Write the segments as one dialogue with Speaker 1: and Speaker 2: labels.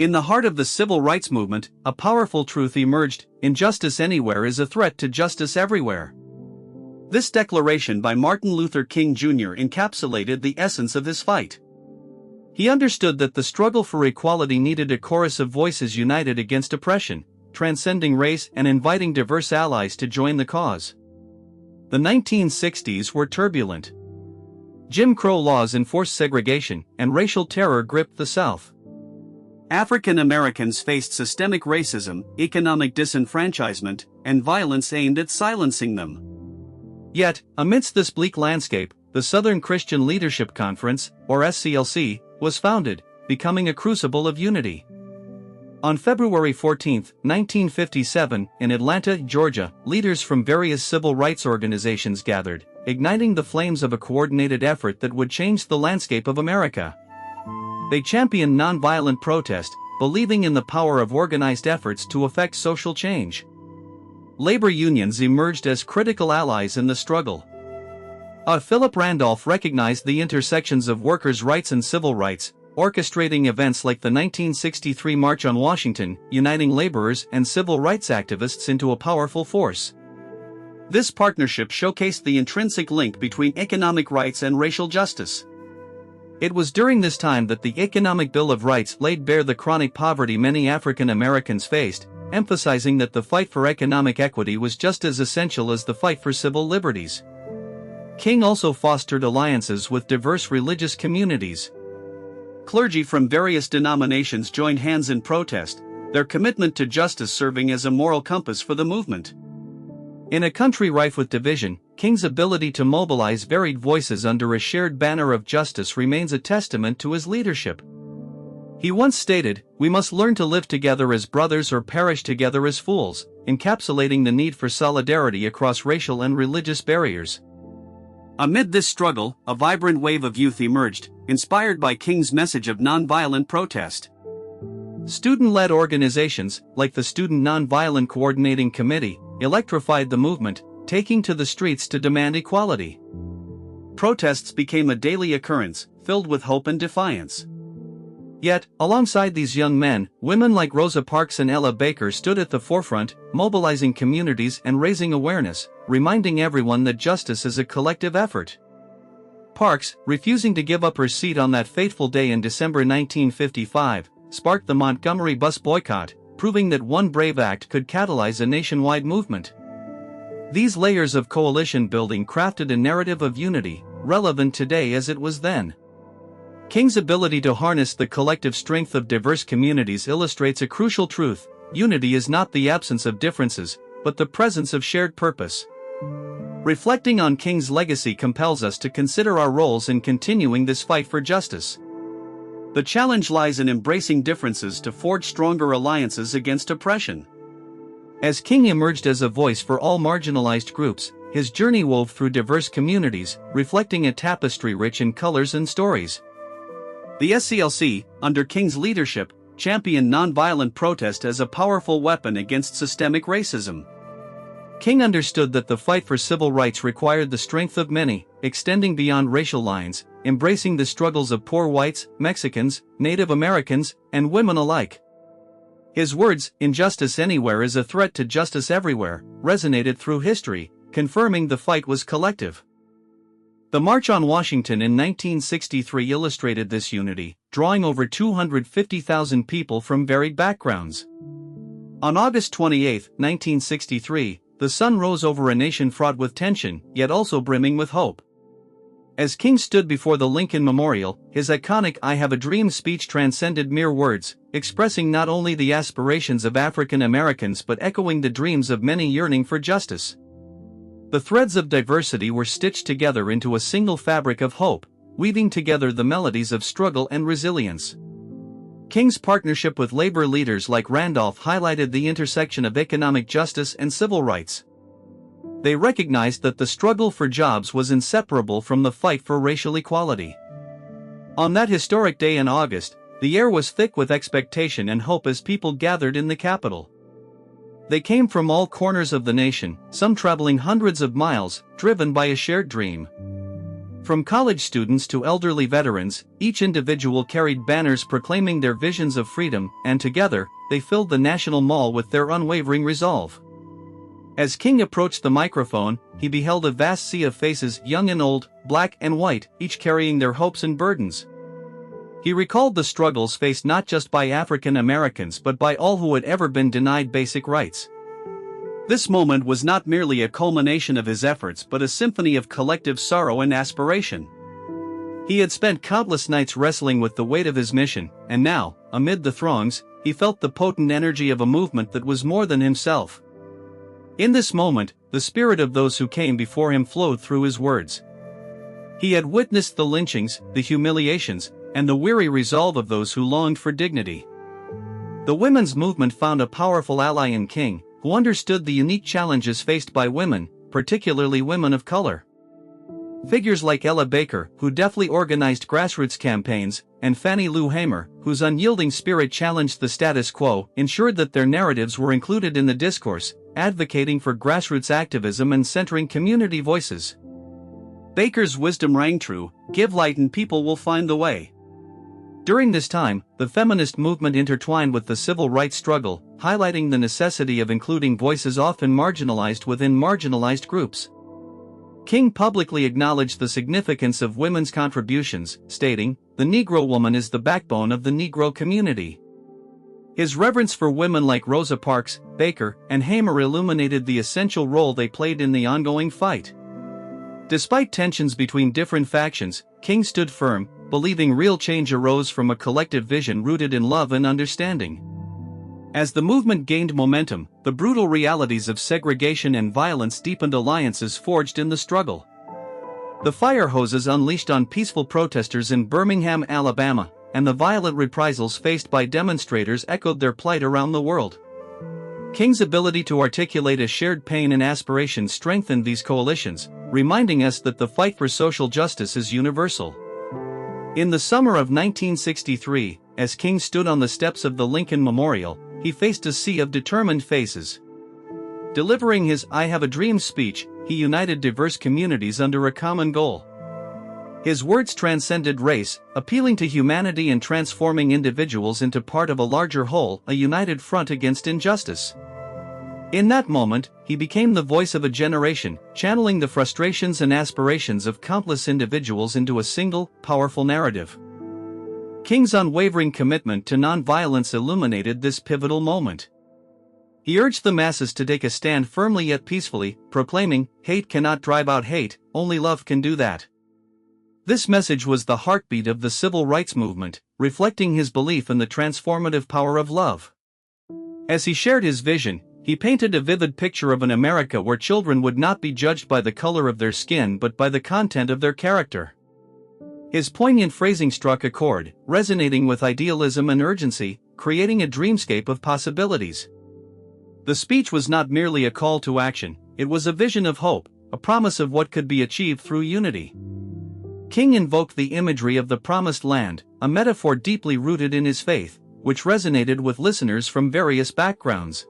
Speaker 1: In the heart of the civil rights movement, a powerful truth emerged: injustice anywhere is a threat to justice everywhere. This declaration by Martin Luther King Jr. encapsulated the essence of his fight. He understood that the struggle for equality needed a chorus of voices united against oppression, transcending race and inviting diverse allies to join the cause. The 1960s were turbulent. Jim Crow laws enforced segregation, and racial terror gripped the South. African Americans faced systemic racism, economic disenfranchisement, and violence aimed at silencing them. Yet, amidst this bleak landscape, the Southern Christian Leadership Conference, or SCLC, was founded, becoming a crucible of unity. On February 14, 1957, in Atlanta, Georgia, leaders from various civil rights organizations gathered, igniting the flames of a coordinated effort that would change the landscape of America. They championed nonviolent protest, believing in the power of organized efforts to effect social change. Labor unions emerged as critical allies in the struggle. Philip Randolph recognized the intersections of workers' rights and civil rights, orchestrating events like the 1963 March on Washington, uniting laborers and civil rights activists into a powerful force. This partnership showcased the intrinsic link between economic rights and racial justice. It was during this time that the Economic Bill of Rights laid bare the chronic poverty many African Americans faced, emphasizing that the fight for economic equity was just as essential as the fight for civil liberties. King also fostered alliances with diverse religious communities. Clergy from various denominations joined hands in protest, their commitment to justice serving as a moral compass for the movement. In a country rife with division, King's ability to mobilize varied voices under a shared banner of justice remains a testament to his leadership. He once stated, "We must learn to live together as brothers or perish together as fools," encapsulating the need for solidarity across racial and religious barriers. Amid this struggle, a vibrant wave of youth emerged, inspired by King's message of nonviolent protest. Student-led organizations, like the Student Nonviolent Coordinating Committee, electrified the movement, taking to the streets to demand equality. Protests became a daily occurrence, filled with hope and defiance. Yet, alongside these young men, women like Rosa Parks and Ella Baker stood at the forefront, mobilizing communities and raising awareness, reminding everyone that justice is a collective effort. Parks, refusing to give up her seat on that fateful day in December 1955, sparked the Montgomery bus boycott, proving that one brave act could catalyze a nationwide movement. These layers of coalition building crafted a narrative of unity, relevant today as it was then. King's ability to harness the collective strength of diverse communities illustrates a crucial truth: unity is not the absence of differences, but the presence of shared purpose. Reflecting on King's legacy compels us to consider our roles in continuing this fight for justice. The challenge lies in embracing differences to forge stronger alliances against oppression. As King emerged as a voice for all marginalized groups, his journey wove through diverse communities, reflecting a tapestry rich in colors and stories. The SCLC, under King's leadership, championed nonviolent protest as a powerful weapon against systemic racism. King understood that the fight for civil rights required the strength of many, extending beyond racial lines, embracing the struggles of poor whites, Mexicans, Native Americans, and women alike. His words, "Injustice anywhere is a threat to justice everywhere," resonated through history, confirming the fight was collective. The March on Washington in 1963 illustrated this unity, drawing over 250,000 people from varied backgrounds. On August 28, 1963, the sun rose over a nation fraught with tension, yet also brimming with hope. As King stood before the Lincoln Memorial, his iconic "I Have a Dream" speech transcended mere words, expressing not only the aspirations of African Americans but echoing the dreams of many yearning for justice. The threads of diversity were stitched together into a single fabric of hope, weaving together the melodies of struggle and resilience. King's partnership with labor leaders like Randolph highlighted the intersection of economic justice and civil rights. They recognized that the struggle for jobs was inseparable from the fight for racial equality. On that historic day in August, the air was thick with expectation and hope as people gathered in the Capitol. They came from all corners of the nation, some traveling hundreds of miles, driven by a shared dream. From college students to elderly veterans, each individual carried banners proclaiming their visions of freedom, and together, they filled the National Mall with their unwavering resolve. As King approached the microphone, he beheld a vast sea of faces, young and old, black and white, each carrying their hopes and burdens. He recalled the struggles faced not just by African Americans but by all who had ever been denied basic rights. This moment was not merely a culmination of his efforts but a symphony of collective sorrow and aspiration. He had spent countless nights wrestling with the weight of his mission, and now, amid the throngs, he felt the potent energy of a movement that was more than himself. In this moment, the spirit of those who came before him flowed through his words. He had witnessed the lynchings, the humiliations, and the weary resolve of those who longed for dignity. The women's movement found a powerful ally in King, who understood the unique challenges faced by women, particularly women of color. Figures like Ella Baker, who deftly organized grassroots campaigns, and Fannie Lou Hamer, whose unyielding spirit challenged the status quo, ensured that their narratives were included in the discourse, advocating for grassroots activism and centering community voices. Baker's wisdom rang true: give light and people will find the way. During this time, the feminist movement intertwined with the civil rights struggle, highlighting the necessity of including voices often marginalized within marginalized groups. King publicly acknowledged the significance of women's contributions, stating, "The Negro woman is the backbone of the Negro community." His reverence for women like Rosa Parks, Baker, and Hamer illuminated the essential role they played in the ongoing fight. Despite tensions between different factions, King stood firm, believing real change arose from a collective vision rooted in love and understanding. As the movement gained momentum, the brutal realities of segregation and violence deepened alliances forged in the struggle. The fire hoses unleashed on peaceful protesters in Birmingham, Alabama, and the violent reprisals faced by demonstrators echoed their plight around the world. King's ability to articulate a shared pain and aspiration strengthened these coalitions, reminding us that the fight for social justice is universal. In the summer of 1963, as King stood on the steps of the Lincoln Memorial, he faced a sea of determined faces. Delivering his "I Have a Dream" speech, he united diverse communities under a common goal. His words transcended race, appealing to humanity and transforming individuals into part of a larger whole, a united front against injustice. In that moment, he became the voice of a generation, channeling the frustrations and aspirations of countless individuals into a single, powerful narrative. King's unwavering commitment to nonviolence illuminated this pivotal moment. He urged the masses to take a stand firmly yet peacefully, proclaiming, "Hate cannot drive out hate, only love can do that." This message was the heartbeat of the civil rights movement, reflecting his belief in the transformative power of love. As he shared his vision, he painted a vivid picture of an America where children would not be judged by the color of their skin but by the content of their character. His poignant phrasing struck a chord, resonating with idealism and urgency, creating a dreamscape of possibilities. The speech was not merely a call to action, it was a vision of hope, a promise of what could be achieved through unity. King invoked the imagery of the Promised Land, a metaphor deeply rooted in his faith, which resonated with listeners from various backgrounds.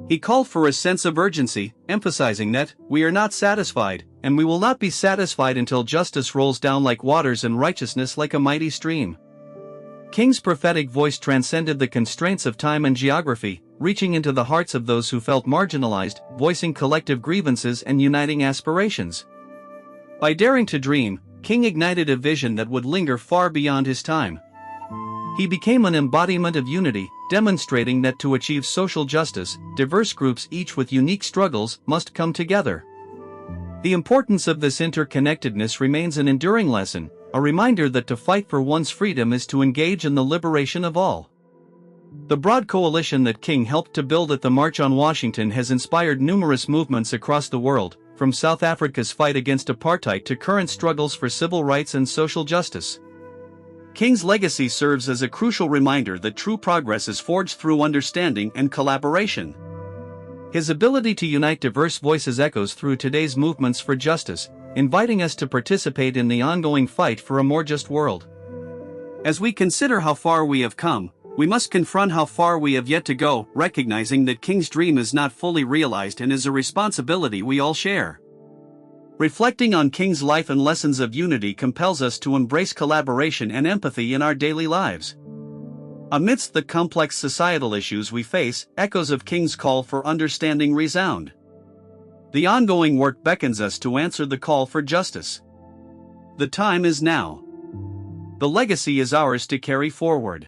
Speaker 1: He called for a sense of urgency, emphasizing that, "We are not satisfied, and we will not be satisfied until justice rolls down like waters and righteousness like a mighty stream." King's prophetic voice transcended the constraints of time and geography, reaching into the hearts of those who felt marginalized, voicing collective grievances and uniting aspirations. By daring to dream, King ignited a vision that would linger far beyond his time. He became an embodiment of unity, demonstrating that to achieve social justice, diverse groups each with unique struggles must come together. The importance of this interconnectedness remains an enduring lesson, a reminder that to fight for one's freedom is to engage in the liberation of all. The broad coalition that King helped to build at the March on Washington has inspired numerous movements across the world, from South Africa's fight against apartheid to current struggles for civil rights and social justice. King's legacy serves as a crucial reminder that true progress is forged through understanding and collaboration. His ability to unite diverse voices echoes through today's movements for justice, inviting us to participate in the ongoing fight for a more just world. As we consider how far we have come, we must confront how far we have yet to go, recognizing that King's dream is not fully realized and is a responsibility we all share. Reflecting on King's life and lessons of unity compels us to embrace collaboration and empathy in our daily lives. Amidst the complex societal issues we face, echoes of King's call for understanding resound. The ongoing work beckons us to answer the call for justice. The time is now. The legacy is ours to carry forward.